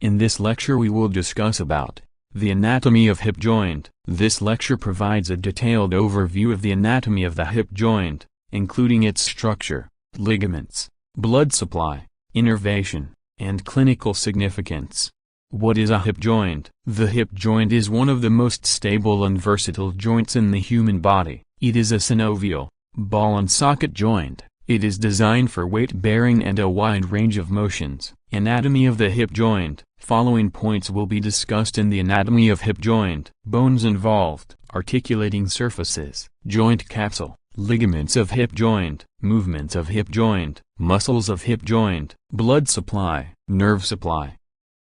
In this lecture we will discuss about the anatomy of hip joint. This lecture provides a detailed overview of the anatomy of the hip joint, including its structure, ligaments, blood supply, innervation, and clinical significance. What is a hip joint? The hip joint is one of the most stable and versatile joints in the human body. It is a synovial, ball and socket joint. It is designed for weight bearing and a wide range of motions. Anatomy of the hip joint. Following points will be discussed in the anatomy of hip joint. Bones involved, articulating surfaces, joint capsule, ligaments of hip joint, movements of hip joint, muscles of hip joint, blood supply, nerve supply,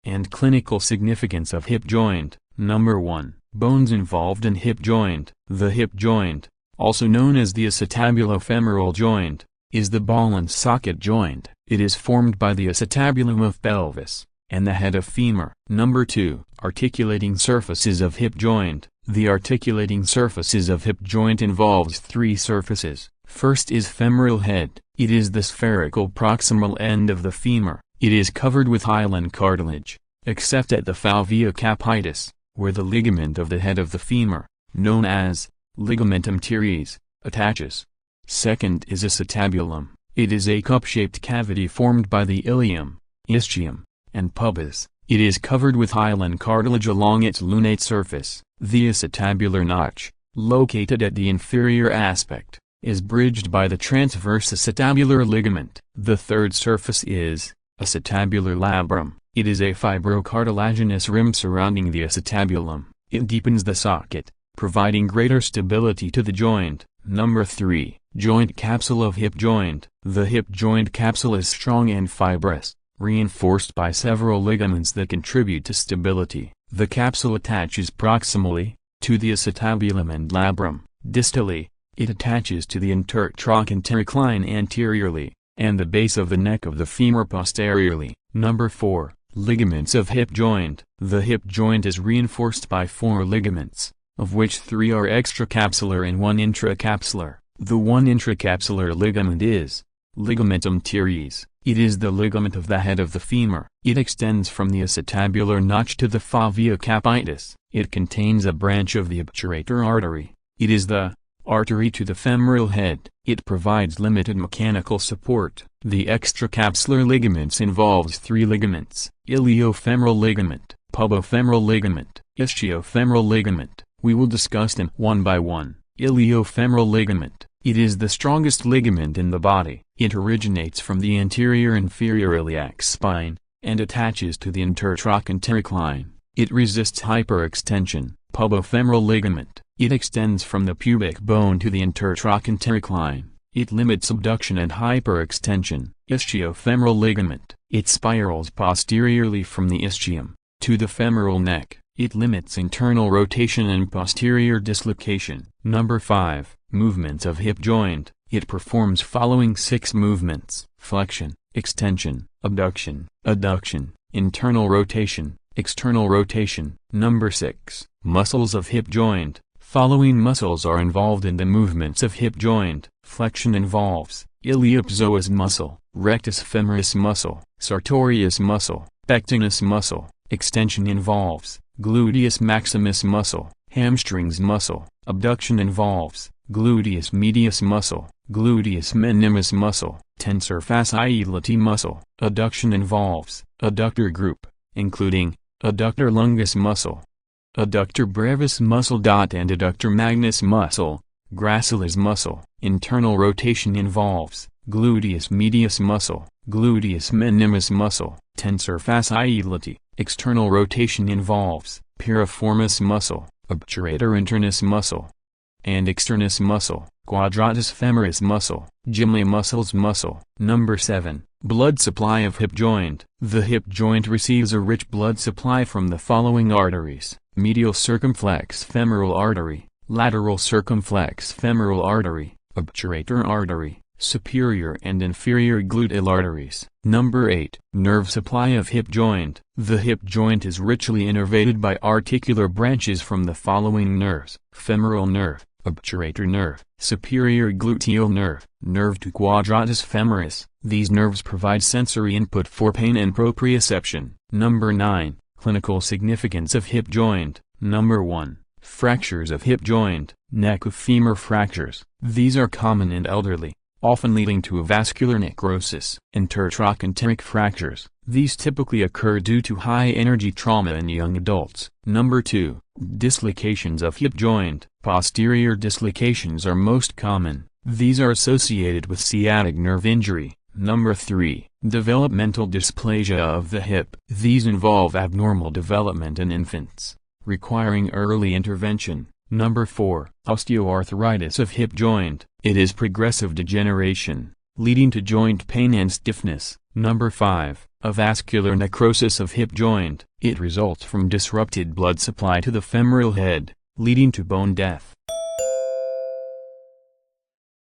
and clinical significance of hip joint. Number 1. Bones involved in hip joint. The hip joint, also known as the acetabulo-femoral joint, is the ball and socket joint. It is formed by the acetabulum of pelvis and the head of femur. Number 2. Articulating surfaces of hip joint. The articulating surfaces of hip joint involves 3 surfaces. First is femoral head. It is the spherical proximal end of the femur. It is covered with hyaline cartilage, except at the fovea capitis, where the ligament of the head of the femur, known as ligamentum teres, attaches. Second is acetabulum. It is a cup-shaped cavity formed by the ilium, ischium, and pubis. It is covered with hyaline cartilage along its lunate surface. The acetabular notch, located at the inferior aspect, is bridged by the transverse acetabular ligament. The third surface is acetabular labrum. It is a fibrocartilaginous rim surrounding the acetabulum. It deepens the socket, providing greater stability to the joint. Number 3. Joint capsule of hip joint. The hip joint capsule is strong and fibrous, reinforced by several ligaments that contribute to stability. The capsule attaches proximally to the acetabulum and labrum. Distally, it attaches to the intertrochantericline anteriorly, and the base of the neck of the femur posteriorly. Number 4. Ligaments of hip joint. The hip joint is reinforced by 4 ligaments, of which 3 are extracapsular and 1 intracapsular. The 1 intracapsular ligament is ligamentum teres. It is the ligament of the head of the femur. It extends from the acetabular notch to the fovea capitis. It contains a branch of the obturator artery. It is the artery to the femoral head. It provides limited mechanical support. The extracapsular ligaments involves 3 ligaments: iliofemoral ligament, pubofemoral ligament, ischiofemoral ligament. We will discuss them one by one. Iliofemoral ligament. It is the strongest ligament in the body. It originates from the anterior inferior iliac spine, and attaches to the intertrochantericline. It resists hyperextension. Pubofemoral ligament. It extends from the pubic bone to the intertrochantericline. It limits abduction and hyperextension. Ischiofemoral ligament. It spirals posteriorly from the ischium to the femoral neck. It limits internal rotation and posterior dislocation. Number 5. Movements of hip joint. It performs following 6 movements: flexion, extension, abduction, adduction, internal rotation, external rotation. Number 6. Muscles of hip joint. Following muscles are involved in the movements of hip joint. Flexion involves iliopsoas muscle, rectus femoris muscle, sartorius muscle, pectinus muscle. Extension involves gluteus maximus muscle, hamstrings muscle. Abduction involves gluteus medius muscle, gluteus minimus muscle, tensor fasciae latae muscle. Adduction involves adductor group, including adductor longus muscle, adductor brevis muscle. And adductor magnus muscle, gracilis muscle. Internal rotation involves gluteus medius muscle, gluteus minimus muscle, tensor fasciae latae. External rotation involves piriformis muscle, obturator internus muscle, and externus muscle, quadratus femoris muscle, gemini muscles muscle. Number 7. Blood supply of hip joint. The hip joint receives a rich blood supply from the following arteries: medial circumflex femoral artery, lateral circumflex femoral artery, obturator artery, superior and inferior gluteal arteries. Number 8. Nerve supply of hip joint. The hip joint is richly innervated by articular branches from the following nerves: femoral nerve, obturator nerve, superior gluteal nerve, nerve to quadratus femoris. These nerves provide sensory input for pain and proprioception. Number 9. Clinical significance of hip joint. Number 1. Fractures of hip joint, neck of femur fractures. These are common in elderly, often leading to a vascular necrosis. Intertrochanteric fractures. These typically occur due to high-energy trauma in young adults. Number 2. Dislocations of hip joint. Posterior dislocations are most common. These are associated with sciatic nerve injury. Number 3. Developmental dysplasia of the hip. These involve abnormal development in infants, requiring early intervention. Number 4. Osteoarthritis of hip joint. It is progressive degeneration, leading to joint pain and stiffness. Number 5. A vascular necrosis of hip joint. It results from disrupted blood supply to the femoral head, leading to bone death.